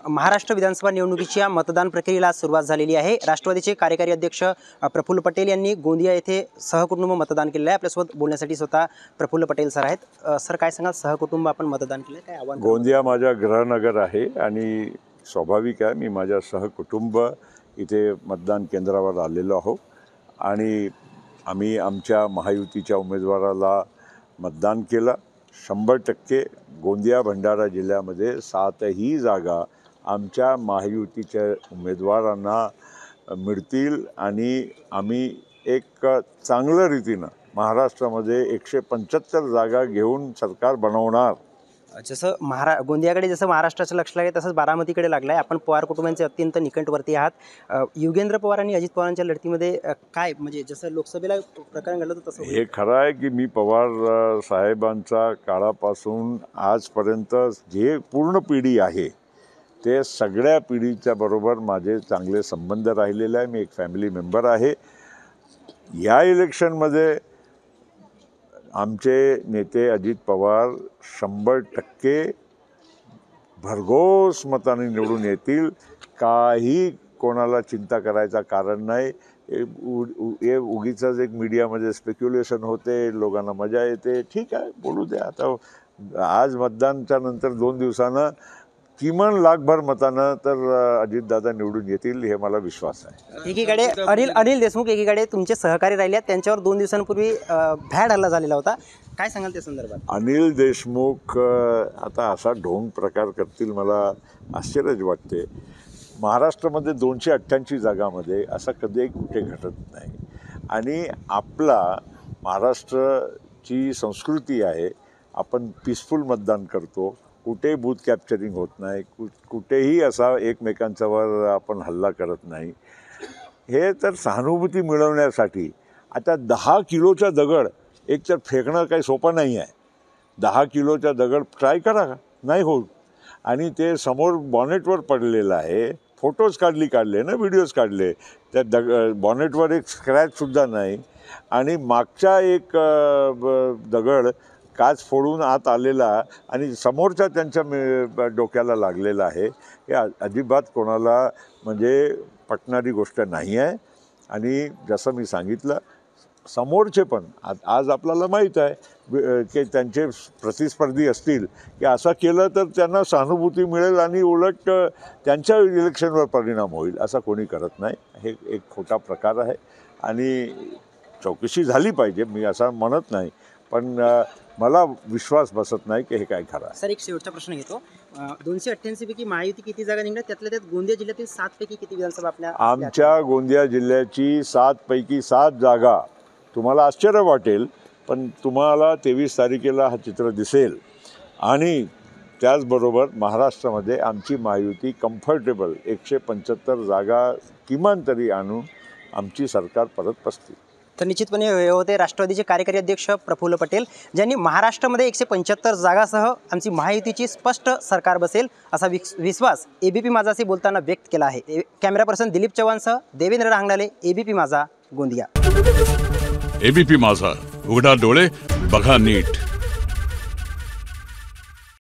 महाराष्ट्र विधानसभा निवडणुकीच्या मतदान प्रक्रियेला सुरुवात झालेली आहे। राष्ट्रवादीचे कार्यकारी अध्यक्ष प्रफुल्ल पटेल यांनी गोंदिया येथे सहकुटुंब मतदान केले आहे। आपल्यासोबत बोलण्यासाठी स्वतः प्रफुल्ल पटेल सर आहेत। सर काय सांगाल, सहकुटुंब आपण मतदान केले, काय आव्हान? गोंदिया माझा गृहनगर आहे आणि स्वाभाविक आहे, मी माझ्या सहकुटुंब इथे मतदान केंद्रावर आलेलो आहो आणि आम्ही आमच्या महायुतीच्या उमेदवाराला मतदान केलं। 100% गोंदिया भंडारा जिल्ह्यामध्ये 7ही जागा आमच्या महायुतीच्या उमेदवारांना मिळतील आणि आम्ही एक चांगल्या रीतीनं महाराष्ट्रामध्ये 175 जागा घेऊन सरकार बनवणार। जसं गोंदियाकडे जसं महाराष्ट्राचं लक्ष लागले तसंच बारामतीकडे लागलं आहे। आपण पवार कुटुंबांचे अत्यंत निकटवर्ती आहात। युगेंद्र पवार आणि अजित पवारांच्या लढतीमध्ये काय म्हणजे जसं लोकसभेला प्रकरण घडलं होतं तसं हे खरं आहे की मी पवार साहेबांचा काळापासून आजपर्यंत जे पूर्ण पिढी आहे ते सगळ्या पिढीच्या बरोबर माझे चांगले संबंध राहिलेले आहे। मी एक फॅमिली मेंबर आहे। या इलेक्शनमध्ये आमचे नेते अजित पवार 100% भरघोस मताने निवडून येतील। काही कोणाला चिंता करायचं कारण नाही। हे उगीचंच एक मीडियामध्ये स्पेक्युलेशन होते, लोकांना मजा येते, ठीक आहे, बोलू द्या। आता आज मतदानच्या नंतर 2 दिवसानं किमान लाखभर मतानं तर अजितदादा निवडून येतील, हे मला विश्वास आहे। एकीकडे अनिल देशमुख एकीकडे तुमचे सहकारी राहिले, त्यांच्यावर 2 दिवसांपूर्वी भ्याड हल्ला झालेला होता, काय सांगाल त्या संदर्भात? अनिल देशमुख आता असा ढोंग प्रकार करतील मला आश्चर्यच वाटते। महाराष्ट्रामध्ये 288 जागामध्ये असं कधी कुठे घडत नाही आणि आपला महाराष्ट्राची संस्कृती आहे, आपण पीसफुल मतदान करतो, कुठे बूथ कॅप्चरिंग होत नाही, कुठेही असा एकमेकांच्यावर आपण हल्ला करत नाही। हे तर सहानुभूती मिळवण्यासाठी आता 10 किलोचा दगड एक तर फेकणं काही सोपं नाही आहे। 10 किलोचा दगड ट्राय करा, नाही होत। आणि ते समोर बॉनेटवर पडलेलं आहे, फोटोज काढले ना, व्हिडिओज काढले, त्या बॉनेटवर एक स्क्रॅचसुद्धा नाही आणि मागचा एक दगड काच फोडून आत आलेला आणि समोरच्या त्यांच्या डोक्याला लागलेला आहे। हे अजिबात कोणाला म्हणजे पटणारी गोष्ट नाही आहे। आणि जसं मी सांगितलं, समोरचे पण आज आपल्याला माहीत आहे की त्यांचे प्रतिस्पर्धी असतील की असं केलं तर त्यांना सहानुभूती मिळेल आणि उलट त्यांच्या इलेक्शनवर परिणाम होईल, असं कोणी करत नाही। हे एक खोटा प्रकार आहे आणि चौकशी झाली पाहिजे, मी असं म्हणत नाही, पण मला विश्वास बसत नाही की हे काय खरं आहे। सर, एक शेवटचा प्रश्न घेतो। 288 पैकी महायुती किती जागा निघणार, त्यातल्या त्यात गोंदिया जिल्ह्यातील 7 पैकी किती विधानसभा आपल्या? आमच्या गोंदिया जिल्ह्याची 7 पैकी 7 जागा, तुम्हाला आश्चर्य वाटेल पण तुम्हाला 23 तारखेला हा चित्र दिसेल। आणि त्याचबरोबर महाराष्ट्रामध्ये आमची महायुती कम्फर्टेबल 175 जागा किमान तरी आणून आमची सरकार परत बसतील। तर निश्चितपणे हे होते राष्ट्रवादीचे कार्यकारी अध्यक्ष प्रफुल्ल पटेल, ज्यांनी महाराष्ट्रामध्ये 175 जागासह आमची महायुतीची स्पष्ट सरकार बसेल असा विश्वास एबीपी माझाशी बोलताना व्यक्त केला आहे। कॅमेरा पर्सन दिलीप चव्हाणसह देवेंद्र रांगणाले, एबीपी माझा, गोंदिया। एबीपी माझा, उघडा डोळे बघा नीट।